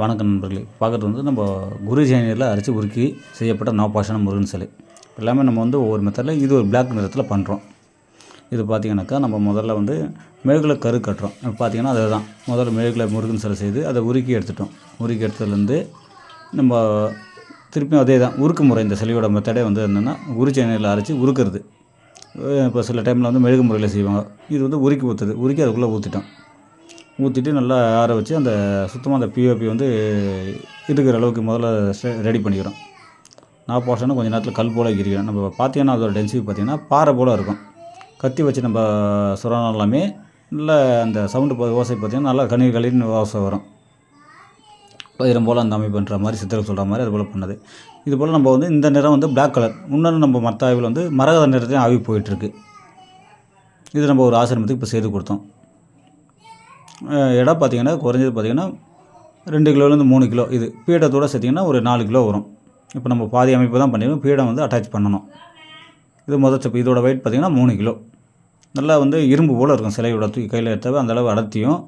வணக்கம் நண்பர்களே. பார்க்குறது வந்து நம்ம குரு ஜெயநீரில் அரைச்சி உருக்கி செய்யப்பட்ட நவபாஷான முருகன் சிலை. எல்லாமே நம்ம வந்து ஒவ்வொரு மெத்தடில் இது ஒரு பிளாக் நிறத்தில் பண்ணுறோம். இது பார்த்திங்கனாக்கா நம்ம முதல்ல வந்து மெழுகில் கரு கட்டுறோம். பார்த்திங்கன்னா அதுதான் முதல்ல மெழுகில் முருகன் சிலை செய்து அதை உருக்கி எடுத்துட்டோம். உருக்கி எடுத்ததுலேருந்து நம்ம திருப்பியும் அதே தான் உருக்கு முறை. இந்த சிலையோட மெத்தடே வந்து என்னென்னா குரு ஜெயநீரில் அரைச்சி உருக்கிறது. இப்போ சில டைமில் வந்து மெழுகு முறையில் செய்வாங்க. இது வந்து உருக்கி ஊற்றுது. உருக்கி அதுக்குள்ளே ஊற்றிட்டோம். ஊற்றிட்டு நல்லா ஆற வச்சு அந்த சுத்தமாக அந்த பிஓபி வந்து இருக்கிற அளவுக்கு முதல்ல ரெடி பண்ணிக்கிறோம். நவபாஷான கொஞ்சம் நேரத்தில் கல் போல் எரிக்கிறோம். நம்ம பார்த்தீங்கன்னா அதோட டென்சிட்டி பார்த்திங்கன்னா பாறை போல் இருக்கும். கத்தி வச்சு நம்ம சுரணம் எல்லாமே நல்லா அந்த சவுண்டு ஓசை பார்த்திங்கன்னா நல்லா கலின்னு ஓசை வரும். பயிரம் போல் அந்த அமைப்புன்ற மாதிரி சித்தர்கள் சொல்கிற மாதிரி அது போல் பண்ணது. இது போல் நம்ம வந்து இந்த நிறம் வந்து பிளாக் கலர். இன்னொன்று நம்ம மற்ற ஆய்வில் வந்து மரகத நிறத்தையும் ஆய்வு போயிட்டுருக்கு. இது நம்ம ஒரு ஆசிரமத்துக்கு இப்போ செய்து கொடுத்தோம். இடம் பார்த்திங்கன்னா குறைஞ்சது பார்த்திங்கன்னா 2 கிலோலேருந்து 3 கிலோ. இது பீடத்தோடு சேர்த்திங்கன்னா ஒரு 4 கிலோ வரும். இப்போ நம்ம பாதி அமைப்பு தான் பண்ணிடுவோம். பீடம் வந்து அட்டாச் பண்ணணும். இது முதல் ஸ்டெப். இதோட வெயிட் பார்த்திங்கன்னா 3 கிலோ. நல்லா வந்து இரும்பு போல் இருக்கும். சிலையோட தூக்கி கையில் எடுத்தாவே அந்தளவு அடர்த்தியும்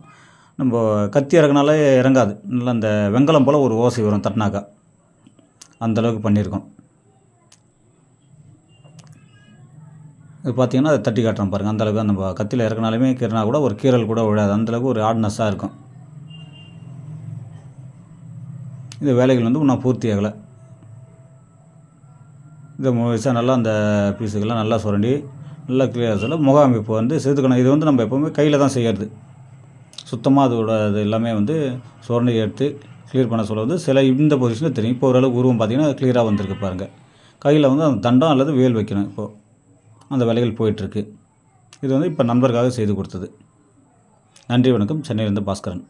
நம்ம கத்தி இறக்குனாலே இறங்காது. நல்லா அந்த வெங்கலம் போல் ஒரு ஓசை வரும் தட்டினாக்கா. அந்தளவுக்கு பண்ணியிருக்கோம். இது பார்த்திங்கன்னா அதை தட்டி காட்டுறோம் பாருங்கள். அந்தளவுக்கு நம்ம கத்தியில் இறக்குனாலுமே கீறினா கூட ஒரு கீறல் கூட விழாது. அந்தளவுக்கு ஒரு ஹார்ட்னஸ்ஸாக இருக்கும். இந்த வேலைகள் வந்து இன்னும் பூர்த்தி ஆகலை. இதை முழுசாக நல்லா அந்த பீஸுக்கெல்லாம் நல்லா சுரண்டி நல்லா கிளியர் சொல்ல முக அமைப்பு வந்து செதுக்கணும். இது வந்து நம்ம எப்போவுமே கையில் தான் செய்கிறது. சுத்தமாக அதோட இது எல்லாமே வந்து சுரண்டி எடுத்து கிளியர் பண்ண சொல்ல வந்து சில இந்த பொசிஷனில் தெரியும். இப்போ ஓரளவுக்கு உருவம் பார்த்திங்கன்னா கிளியராக வந்திருக்கு பாருங்கள். கையில் வந்து அந்த தண்டம் அல்லது வேல் வைக்கணும். இப்போது அந்த வேலைகள் போயிட்டுருக்கு. இது வந்து இப்போ நண்பருக்காக செய்து கொடுத்தது. நன்றி, வணக்கம். சென்னையிலேருந்து பாஸ்கரன்.